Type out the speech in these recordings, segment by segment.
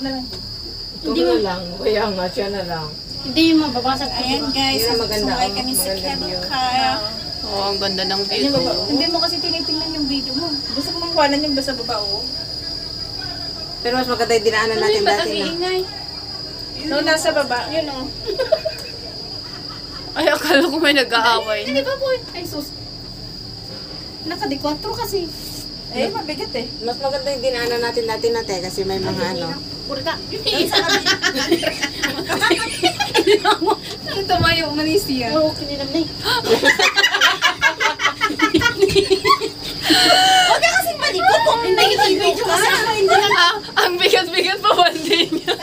na lang. Hindi na lang. Kaya nga, siya na lang. Hindi yung mababasag. Ayan guys, Yun ang maganda, sumay oh. kami sa Maganda view. Kianuka. Oh, ang ganda ng view. Hindi mo kasi tinitingnan yung video mo. Gusto ko mangkuhanan yung basta baba, oh. Pero mas maganda yung dinaanan natin Ba't dati ang na. iingay? No, nasa baba. Yun, oh. Ay, akala ko may nag-aaway. Hindi ba po? Ay, sus. Naka-4 kasi. Eh, mabigat eh. Mas maganda yung dinaanan natin dati na te kasi may mga ano. Purga. Ano tumayo, manisiya? Oo, kinilam na eh. Huwag ka kasing malikot kung Hindi kita yung video kasi. Hindi na. Ah, ang bigat-bigat pa one day niya.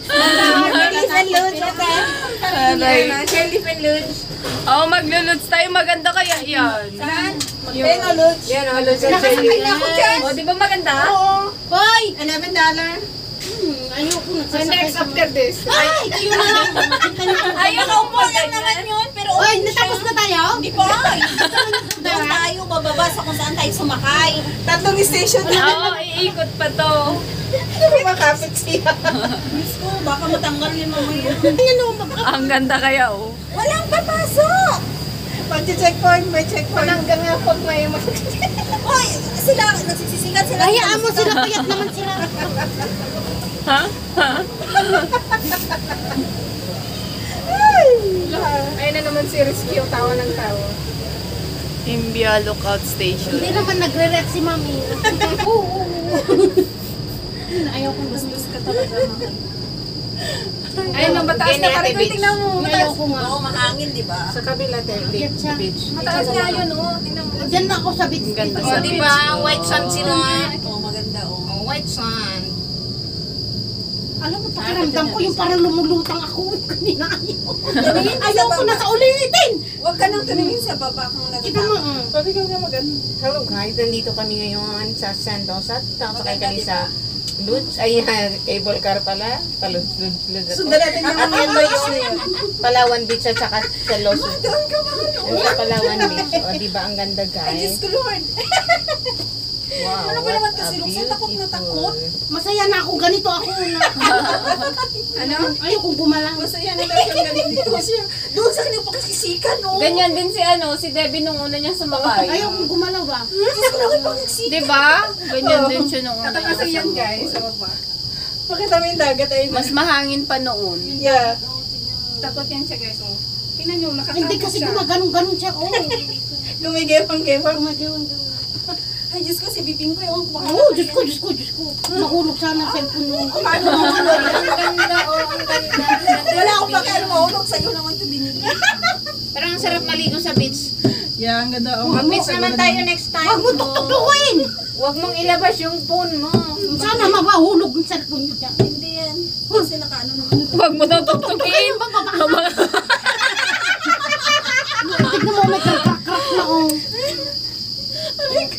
Jellyfish and Luge, okay? Jellyfish and Luge. Oh, magluluts tayo. Maganda kaya yan. Saan? Ayun, oh, Luge. Yan o, Luzon Jelly. Ako dyan. Oh, di ba maganda? Oo. Hoy! $11. Ayoko na. So, next after this. Ay! Kayo na lang. Ayun, naupo lang naman yun, pero Hoy, okay natapos siya. na tayo? Hindi pa. Doon tayo, bababa sa kung saan tayo sumakay. Tatlong station Oo, iikot pa to. Hindi makapit siya. Diyos ko, baka matanggal yun mamaya. Ang ganda kaya, oh. Walang papasok! Pag-checkpoint, may checkpoint. Hanggang nga pag may Hoy, sila, nagsisisikat sila. Hayaan mo sila, payat naman sila. Ha? Ha? Ayun na naman si Rescue, tawa ng tawa. Imbia Lookout Station. Hindi naman nagre-react si mami. Oo. Ayaw kong gusto. ka talaga, mahal. Ayun na, mataas na parang tingnan mo. Ayaw ko nga. Oo, mahangin, di ba? Sa kabila tayo, Akyat siya. beach. Mataas nga yun, oh. Tingnan mo. Diyan na ako sa beach. Ang ganda dito. sa di beach. ba? White sand sila. Oo, maganda, oo. Oh, white sand. Alam mo, pakiramdam ko yung parang lumulutang ako. Kanina ayaw. Tumingin ka Ayaw sa ko na baba. sa ulitin. Huwag ka nang tumingin sa baba kung Kita mo. natatakot. Pabigaw nga maganda. Hello guys, nandito kami ngayon sa Sentosa. Sakay kami Maganda, sa Luge. Ay, cable car pala. Paluds-luds ako. Sundan natin yung At mga ito yung Palawan Beach at saka sa Los. Doon ka mahalo. Yung sa Palawan Beach. O, diba ang ganda Ay, Diyos guys? ko, Lord. Wow, Ano ba naman kasi, Lux? Takot na takot. Masaya na ako. Ganito ako na. Ano? Ayaw kong gumalang. Masaya na daw yung ganito. Doon sa kanyang pagkasikan, no? Ganyan din si si Debbie nung una niya sumakay. Ayaw kong gumalaw ba? Diyos ko, laki pagkasikan. Di ba? Ganyan din siya nung una Ito niya kasi yan sumakay. guys, sa baba. Pakita mo yung dagat ayun. Mas mahangin pa noon. Yeah. Takot yan siya guys. Oh. Tingnan nyo, nakatakot Hindi kasi siya. gumaganong-ganon siya. Oo. Gumigewang-gewang. Gumagawang-gawang. Ay, Diyos ko, si Biping ko yung Oo, Diyos ko, Diyos ko, Diyos ko. Mahulog sana ang cellphone mo. Paano mo mahulog? Ang ganda, oh, ang ganda. Wala akong pakialam mahulog. Sa'yo naman ito binigay. Pero ang sarap maligo sa beach. Yeah, ang ganda. Oh, Mag-beach naman tayo next time. Huwag mo tuktukuin! Huwag mong ilabas yung phone mo. Sana mabahulog ang cellphone niyo dyan. Hindi yan. Kasi nakaano naman. Huwag mo daw tuktukin. Tignan mo, may krak-krak na oh.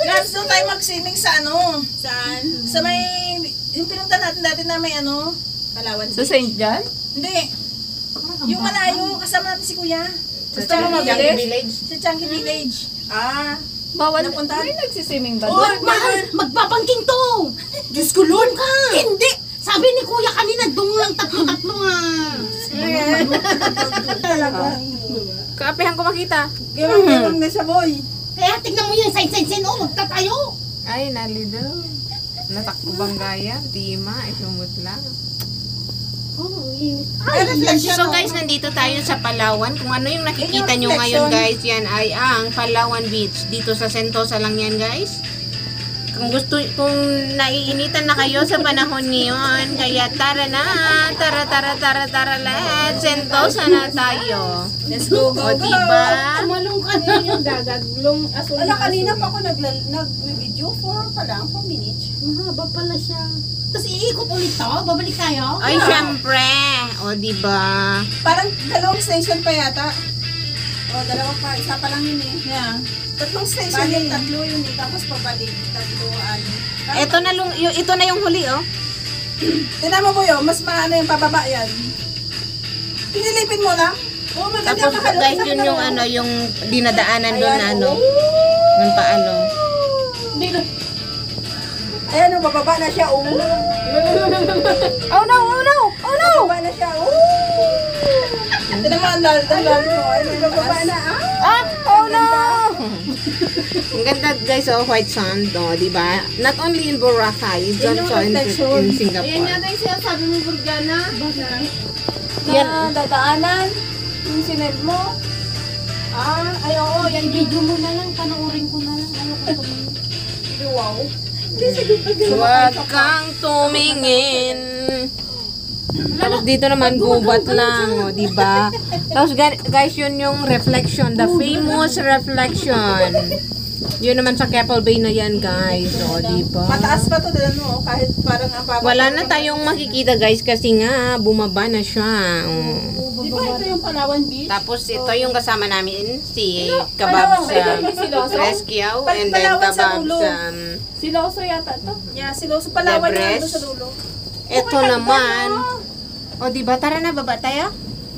Last doon tayo mag-swimming sa ano? Saan? Sa may, yung pinunta natin dati na may ano? Palawan. Sa St. John? Hindi. Yung malayo, kasama natin si Kuya. Gusto mo Changi mabilis? Village. Sa Changi Village. Ah. Bawal. Napuntahan? May nagsiswimming ba? Oh, doon? Mahal, magbabangking to! Diyos ko, Lord ka! Hindi! Sabi ni Kuya kanina, dung lang tatlo-tatlo nga. Talaga. Kaapihan ko makita. Gewang-gewang na siya, boy. Kaya tignan mo yun, sign, oh, magtatayo. Ay, nalido. Natakbo bang gaya? Tima, isumot lang. Oh, init. So guys, nandito tayo sa Palawan. Kung ano yung nakikita nyo ngayon guys, yan ay ang Palawan Beach. Dito sa Sentosa lang yan guys. Kung naiinitan na kayo sa panahon ngayon, kaya tara na, tara, let's Sentosa na tayo. Let's go, go, O go. diba? Tumalong ka na. Yung dagat, long asul. Ala, kanina pa ako nag-video for 4 minutes. Mahaba pala siya. Tapos iikot ulit to, babalik tayo. Ay, syempre. O diba? Parang dalawang station pa yata. O, dalawa pa. Isa pa lang yun eh. Yeah. Tatlong station yun. Tatlo yun eh. Tapos pabalik. Tatlo, ano. Ito na yung huli oh. Tingnan mo, boy, oh, mas maano yung pababa yan. Pinilipin mo lang. Oh, maganda Tapos mahalo. guys, yun yung ano, yung dinadaanan doon na ano. Nun pa ano. Hindi na. Ayan, oh, bababa na siya. Oh, Oh no! Oh no! Oh no! bababa na siya. Oh. Ito naman, ang lalim mo. Ay, Bababa na. Ah. Ah! Oh no! Ang ganda guys, oh, white sand, oh, di ba? Not only in Boracay, it's Yan yung also in reflection. Singapore. Ayan yata yung sinasabi mo, Burgana. Yan. Na dadaanan. Yung sinend mo. Ah, ay oo, yan video mo na lang, panoorin ko na lang. Ayoko tumingin. Wow. Huwag kang tumingin. Tapos dito naman gubat lang, oh, di ba? Tapos guys, yun yung reflection, the famous reflection. Yun naman sa Keppel Bay na yan, guys. O, di ba? Mataas pa to, dala mo. Kahit parang ang baba. Wala na tayong makikita, guys, kasi nga bumaba na siya. Oh. Di ba ito yung Palawan Beach? Tapos ito yung kasama namin, si Kabab sa Rescue, and then Palawan sa Kabab dulo. sa... Siloso yata to. Yeah, siloso Palawan Everest. yung doon sa dulo. Ito naman. O, di ba? Tara na, baba tayo?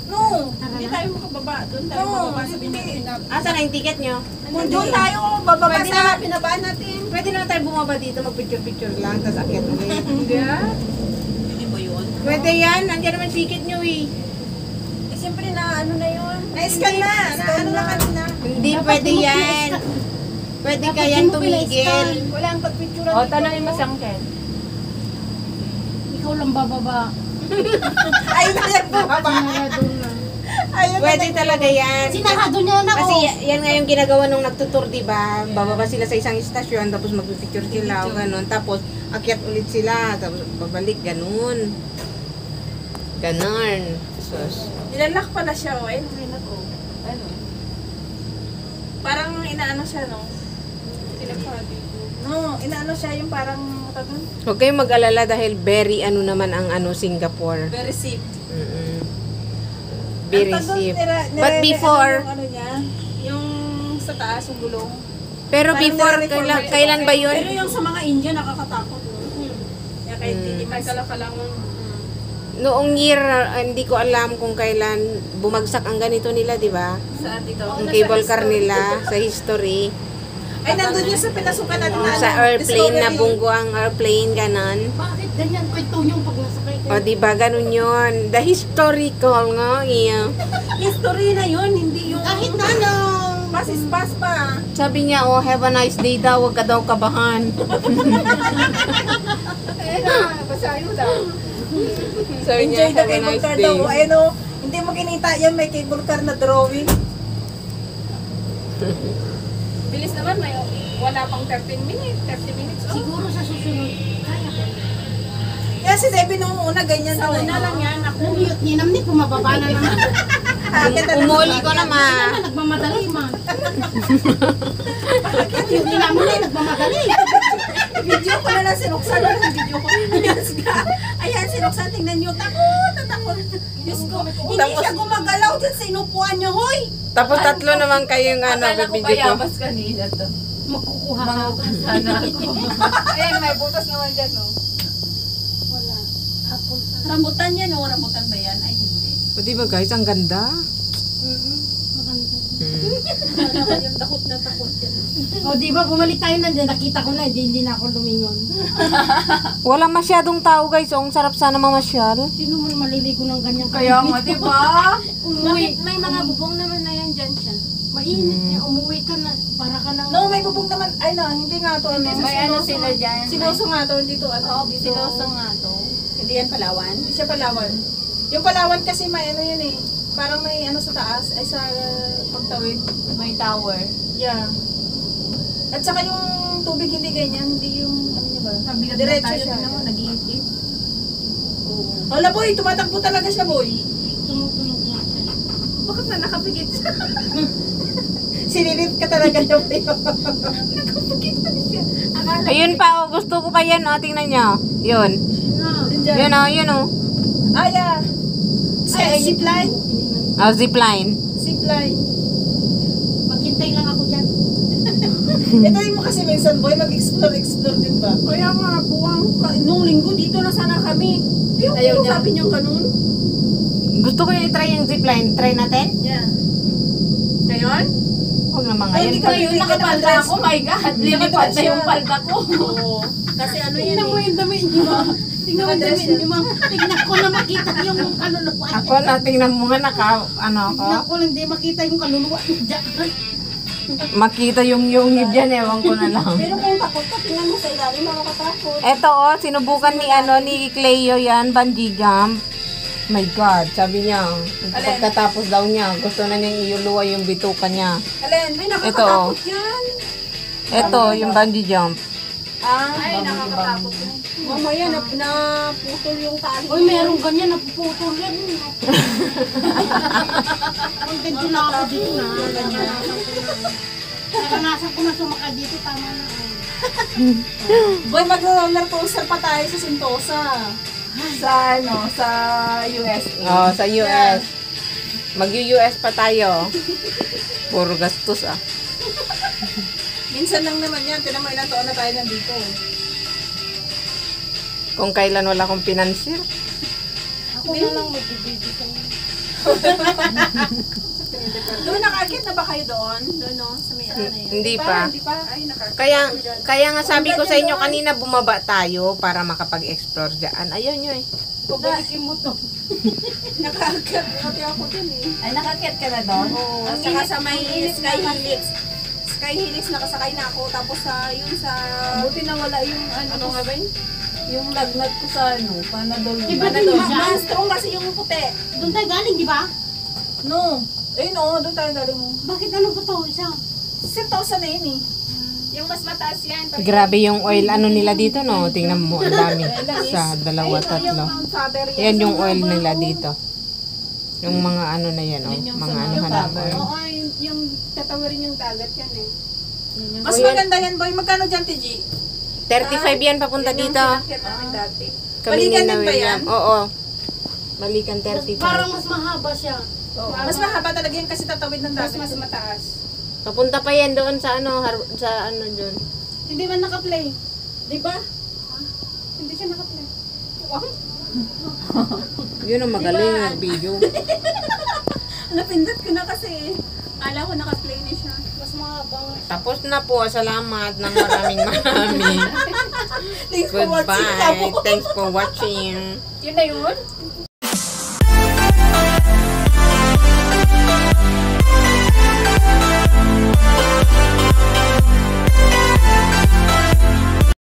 No. Hindi tayo makababa. Doon tayo No, makababa sa hindi. Asa na yung ticket nyo? Doon tayo bababa Pwede sa na. pinabaan natin. Pwede naman tayo bumaba dito, mag-picture-picture lang, tapos akyat ulit. Hindi ah. Hindi ba yun? Pwede yan, nandiyan naman ticket nyo eh. Eh, siyempre na ano na yun. Na-scan na. Na-ano na kanina. Hindi pwede yan. Pwede kayang tumigil. Wala ang pagpicture. O, tanongin mo si Angkel. Ikaw lang bababa. Ayun na yan bababa. Sinarado na. Ayun na. Pwede talaga yan. Sinarado niya na Kasi oh. yan nga yung ginagawa nung nagtutour, di ba? Bababa sila sa isang istasyon, tapos magpipicture sila o ganun. Tapos akyat ulit sila, tapos babalik, ganun. Ganun. Sus. Nilalak pala siya, oh. Ayun, ayun na to. Ano? Parang inaano siya, no? No, inaano siya yung parang tagun. Huwag kayong mag-alala dahil very ano naman ang ano Singapore. Very safe. Mm-mm. Very Ang tagun, safe. nire- But before, yung ano niya, yung sa taas, yung gulong. pero Parang before, nire-reform kailan ba yun? Pero yung sa mga India, nakakatakot. Kaya kahit hindi man kalakalangon. Noong year, hindi ko alam kung kailan bumagsak ang ganito nila, di ba? Saan dito? Ang cable car nila sa history. Ay, nandun yun sa pinasukan natin na Sa ano, airplane, Discovery. nabunggo ang airplane, ganon. Bakit ganyan kwento yung pag nasakay kayo? O, di ba, ganun yun. The historical nga, yeah. History na yun, hindi yung... Kahit na ano. Pass is pass pa. Sabi niya, oh, have a nice day daw, huwag ka daw kabahan. Basahin mo daw. Sabi niya, Enjoy the have a cable nice car day. daw. Ayun o, hindi mo kinita yan, may cable car na drawing. Bilis naman, may wala pang 13 minutes. 30 minutes. Oh. Siguro sa susunod, kaya ko. Kaya si Debbie nung una ganyan Sa na una lang yan, ako. Nung ninamnit, bumababa na naman. Umuli ko naman. Naman, nagmamadali man. Yung ninamnit, nagmamadali. Video ko na lang sinuksan na lang video ko. Ayan, sinuksan, tingnan nyo. Takot, takot. Diyos ko, hindi siya gumagalaw dyan sa inupuan niya, hoy. Tapos tatlo naman kayong ano, Akala ko video ko. bayabas kanina to. Magkukuha ka. Sana ako. Ayan, may butas naman dyan, no? Wala. Apple sa... Rambutan yan, o rambutan ba yan? Ay, hindi. O, di ba guys, ang ganda. Maganda. Yung takot na takot yan. O, di ba, bumalik tayo nandiyan, nakita ko na, hindi na ako lumingon. Wala masyadong tao guys, oh, ang sarap sana mamasyal. Sino man maliligo ng ganyan? Kaya nga, di ba? Umuwi. May mga bubong naman na yan dyan siya. Mainit niya, umuwi ka na, para ka nang... No, may bubong naman. Ay no, hindi nga to. Ano, May ano sila dyan. Siloso nga to, hindi to. Ano, dito. Siloso nga to. Hindi yan Palawan. Hindi siya Palawan. Yung Palawan kasi may ano yun eh. Parang may ano sa taas, ay sa pagtawid. May tower. Yeah. At saka yung tubig hindi ganyan, hindi yung ano niya ba? Sabi Diretso siya. nag-iipit. Hala boy, tumatakbo talaga siya boy. Tumutunog nga siya. Bakit na nakapikit siya? Sinilip ka talaga niya boy. Ayun pa, oh, gusto ko pa yan, oh, tingnan nyo. Yun. Na, Yun, oh, yun, oh. Ah, yeah. Ay, zipline. Oh, zipline. Zipline. maghintay lang ako dyan. Ito yung mo kasi minsan boy, mag-explore din ba? Kaya nga, buwang, nung linggo dito na sana kami. Yung Ayaw niya. sabi niyo kanun. Gusto ko yung i-try yung zipline. Try natin? Yeah. Ngayon? Huwag na mga Hindi yan. ka- Ngayon nakapalda ako, my God. Lilipad na yung palda ko. Oo. Kasi ano yan Tingnan mo eh. yung damit niyo, ma'am. Tingnan mo yung Nakadress damit niyo, ma'am. Tingnan ko na makita yung kaluluwa. Ako na, tingnan mo nga ano ako. Tingnan ko lang, hindi makita yung kaluluwa niya dyan. Makita yung dyan, ewan ko na lang. Pero kung takot ka, tingnan mo sa ilalim, makakatakot. Eto sinubukan ni Cleo yan, bungee jump. My God, sabi niya, pagkatapos daw niya, gusto na niyang iuluwa yung bituka niya. Alin? Ay, nakakatakot yan. Eto, yung bungee jump. Ay, nakakatakot yun. Mamaya, naputol yung tali. Uy, meron ganyan, napuputol yan. Contento na ako dito na. Naranasan ko na sumakay dito, tama na. Boy, mag-roller coaster pa tayo sa Sentosa. Sa USA. Oh, sa US. Mag-US pa tayo. Puro gastos Minsan lang naman yan. Tinan mo ilang taon na tayo nandito. Kung kailan wala akong pinansir. Ako na lang magbibigay sa inyo. Doon nakakit na ba kayo doon? Doon no? Sa may ano na yun. Hindi pa. Hindi pa. Ay, nakakit. Kaya nga sabi ko sa inyo kanina bumaba tayo para makapag-explore dyan. Ayaw nyo eh. Pabalikin mo to. Nakakit. Pati ako din eh. Ay, nakakit ka na doon? Oo. Ang Saka init- sa may ang init Sky na Helix. Sky Helix nakasakay na ako. Tapos sa yun sa... Buti na wala yung ano nga ba yun? Yung lagnat ko sa Panadol. Iba din Doon, dyan. mas strong kasi yung puti. Doon tayo galing, di ba? No. Eh no, doon tayo galing mo. Bakit ano ba to? Isa. Sentosa na yun eh. Yung mas mataas yan. Grabe yung oil nila dito no. Tingnan mo, ang dami. Sa dalawa, Yung tatlo. Mount Faber yan. Yan yung oil nila dito. Yung mga ano na yan oh. Mga ano ng oil. Oo, yung tatawarin yung dagat yan eh. Mas maganda yan, boy. Magkano dyan, TG? 35 yan papunta dito. Nakakit namin dati. Kami Balikan ni din ba William. yan? Oo. Balikan 35. Parang mas mahaba siya. Mas mahaba talaga yan kasi tatawid ng Mas dagat. mataas. Papunta pa yan doon sa sa ano dyan. Hindi man naka-play. Di ba? Hindi siya nakaplay. Yun ang magaling ng video. Napindot ko na kasi. Kala ko naka-play na siya. Mas mahaba. Tapos na po. Salamat ng maraming. Thanks for watching. Goodbye. Thanks for watching. Yun na yun?